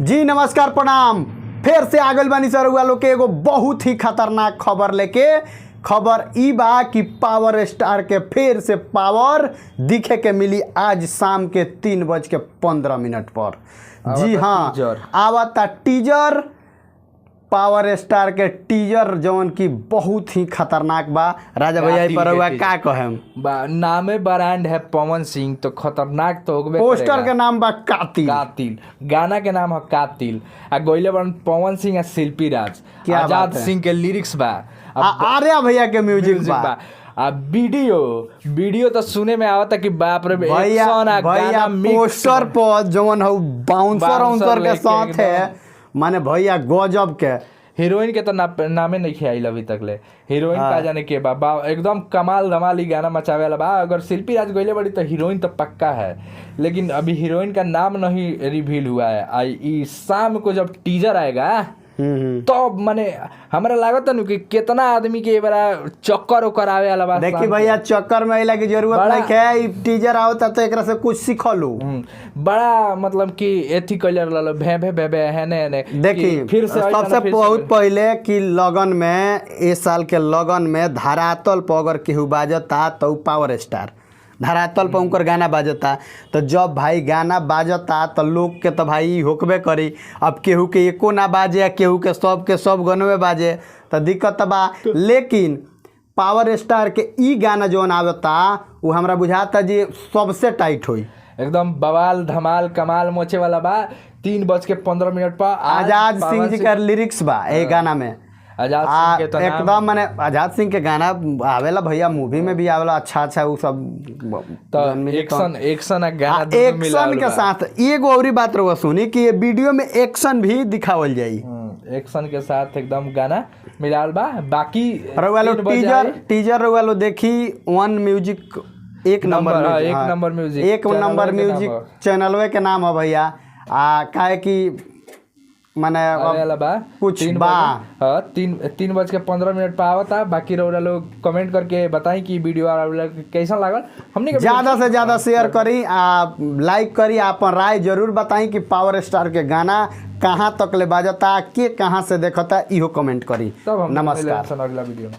जी नमस्कार प्रणाम। फिर से आगल बानी सर हुआ लोग के एगो बहुत ही खतरनाक खबर लेके। खबर ई बा कि पावर स्टार के फिर से पावर दिखे के मिली आज शाम के 3:15 पर। जी हाँ, आवता टीजर पावर स्टार के टीजर जौन की बहुत ही खतरनाक बा। राजा भैया पर हुआ का कहेम, नामे ब्रांड है पवन सिंह तो खतरनाक तो होगबे। पोस्टर के नाम बा कातिल, गाना के नाम है कातिल। आ गोइले बन पवन सिंह आ शिल्पी राज, आजाद सिंह के लिरिक्स बा, आर्या भैया के म्यूजिक बा। आ वीडियो तो सुने में आवता कि बाप रे भैया पोस्टर पर जौन हो बाउंसर के साथ है, माने भैया गजब के। हीरोइन के तो नामे नहीं खियाइल अभी तक ले। हीरोइन का जाने के बा एकदम कमाल धमाली गाना मचावे वाला बा। अगर शिल्पी राज गइले बड़ी तो हीरोइन तो पक्का है, लेकिन अभी हीरोइन का नाम नहीं रिवील हुआ है। आई शाम को जब टीजर आएगा तो माने हमरा लागत है कि कितना आदमी के बड़ा चक्कर ओकर आवे वाला बा। देखी भैया चक्कर में आइला की जरूरत नहीं है। टीजर आवता तो एकरा से कुछ सीखलू। बड़ा मतलब कि एथी कलर ललो भे है ने देखी फिर से सबसे बहुत पहले कि लगन में इस साल के लगन में धरातल पर अगर केहू बाजता तो पावर स्टार धरातल पर उनकर गाना बाजता। तो जब भाई गाना बाजता तो लोग के तो भाई होकबे करी। अब केहू के एको ना बाजे, केहू के सब गनवे बाजे तो दिक्कत बा। लेकिन पावर स्टार के ई गाना जौन आवता वो हमरा बुझाता जी सबसे टाइट होई, एकदम बवाल धमाल कमाल मोचे वाला बा। 3:15 पर आजाद सिंह जी का लिरिक्स बा ए गाना में। आजाद सिंह के तो एकदम माने आजाद सिंह के गाना आवेला भैया, मूवी में भी आवेला अच्छा वो सब। तो एक्शन गाना एक्शन के साथ एगो और बात रहुआ सुनी कि ये वीडियो में एक्शन भी दिखावल जाई। एक्शन के साथ एकदम गाना मिलाल बा। बाकी रहुआ लो टीजर रहुआ लो देखी। वन म्यूजिक एक नंबर म्यूजिक चैनलवे के नाम है भैया। काहे कि माने कुछ बा 3:15 पर आवता। बाकी रउरा लोग कमेंट करके बताई कि वीडियो कैसा लागल। हमने ज़्यादा से ज़्यादा शेयर करी, लाइक करी, अपन राय जरूर बताई कि पावर स्टार के गाना कहाँ तक ले बाजता, के कहाँ से देखता, इहो कमेंट करी। तब नमस्कार। अगला वीडियो में।